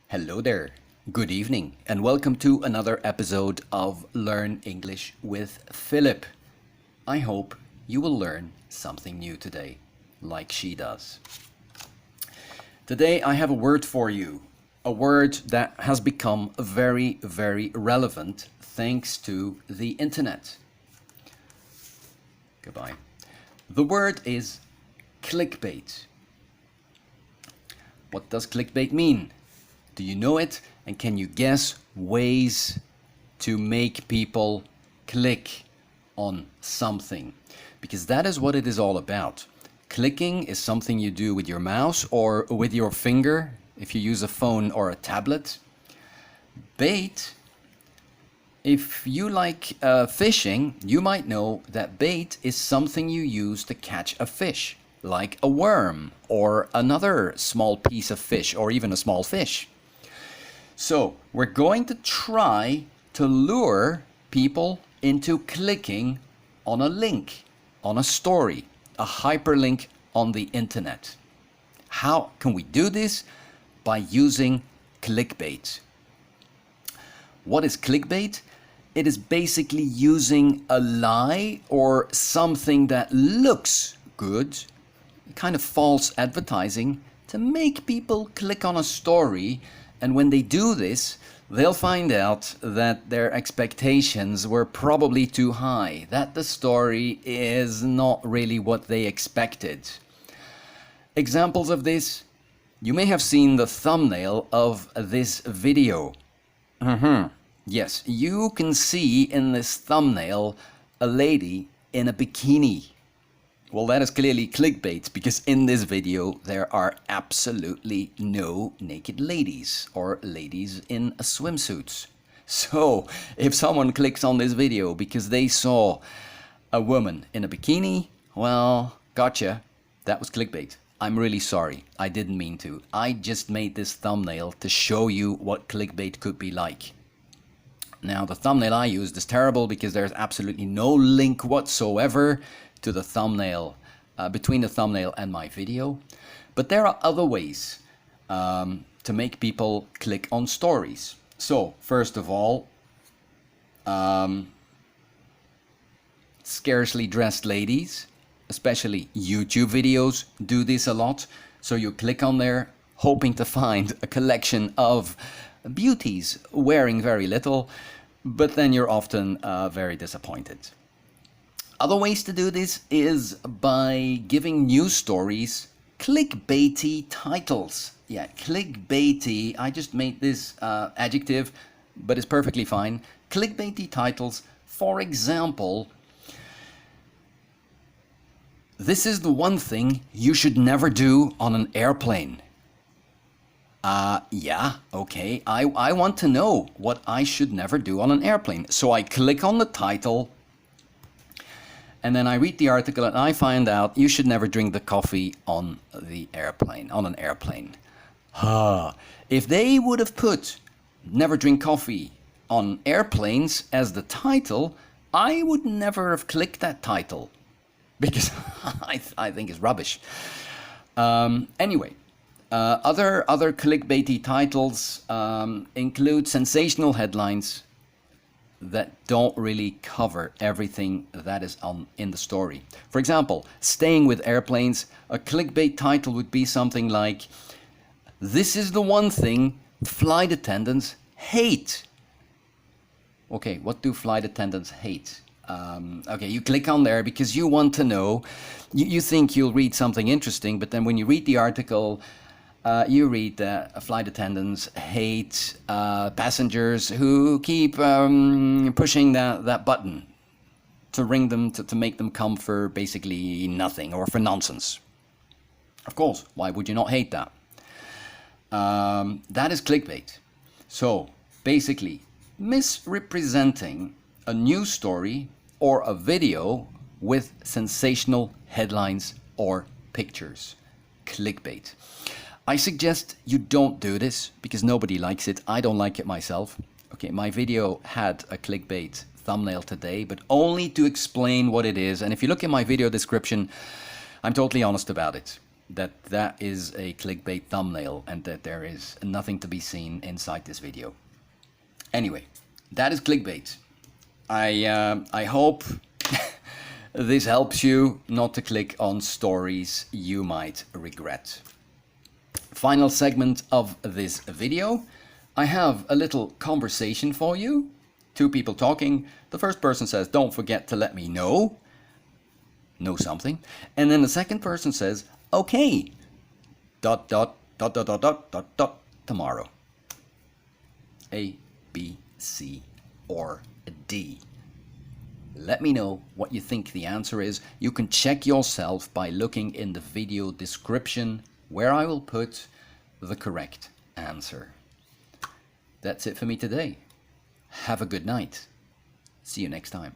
Hello there, good evening, and welcome to another episode of Learn English with Philip. I hope you will learn something new today, like she does. Today I have a word for you, a word that has become very, very relevant thanks to the internet. Goodbye. The word is clickbait. What does clickbait mean? Do you know it? And can you guess ways to make people click on something? Because that is what it is all about. Clicking is something you do with your mouse or with your finger if you use a phone or a tablet. Bait, if you like fishing, you might know that bait is something you use to catch a fish, like a worm or another small piece of fish or even a small fish. So we're going to try to lure people into clicking on a link, on a story, a hyperlink on the internet. How can we do this? By using clickbait. What is clickbait? It is basically using a lie or something that looks good, kind of false advertising, to make people click on a story. And when they do this, they'll find out that their expectations were probably too high, that the story is not really what they expected. Examples of this, you may have seen the thumbnail of this video. Yes, you can see in this thumbnail a lady in a bikini. Well, that is clearly clickbait, because in this video there are absolutely no naked ladies or ladies in swimsuits. So, if someone clicks on this video because they saw a woman in a bikini, well, gotcha, that was clickbait. I'm really sorry, I didn't mean to. I just made this thumbnail to show you what clickbait could be like. Now, the thumbnail I used is terrible because there's absolutely no link whatsoever to the thumbnail, between the thumbnail and my video. But there are other ways to make people click on stories. So, first of all, scarcely dressed ladies, especially YouTube videos, do this a lot. So you click on there hoping to find a collection of beauties wearing very little, but then you're often very disappointed. Other ways to do this is by giving news stories clickbaity titles. Yeah, clickbaity, I just made this adjective, but it's perfectly fine. Clickbaity titles, for example, this is the one thing you should never do on an airplane. Yeah, okay, I want to know what I should never do on an airplane. So I click on the title, and then I read the article and I find out you should never drink the coffee on the airplane, on an airplane. If they would have put never drink coffee on airplanes as the title, I would never have clicked that title because I think it's rubbish. Anyway, other clickbaity titles include sensational headlines that don't really cover everything that is in the story. For example, staying with airplanes, a clickbait title would be something like, "This is the one thing flight attendants hate." Okay, what do flight attendants hate? Okay, you click on there because you want to know. You think you'll read something interesting, but then when you read the article, you read that flight attendants hate passengers who keep pushing that button to ring them, to make them come for basically nothing or for nonsense. Of course, why would you not hate that? That is clickbait. So, basically, misrepresenting a news story or a video with sensational headlines or pictures. Clickbait. I suggest you don't do this because nobody likes it. I don't like it myself. Okay, my video had a clickbait thumbnail today, but only to explain what it is. And if you look in my video description, I'm totally honest about it. that that is a clickbait thumbnail and that there is nothing to be seen inside this video. Anyway, that is clickbait. I hope this helps you not to click on stories you might regret. Final segment of this video. I have a little conversation for you. Two people talking. The first person says, don't forget to let me know something. And then the second person says, okay, ... tomorrow. A, B, C, or D. Let me know what you think the answer is. You can check yourself by looking in the video description where I will put the correct answer. That's it for me today. Have a good night. See you next time.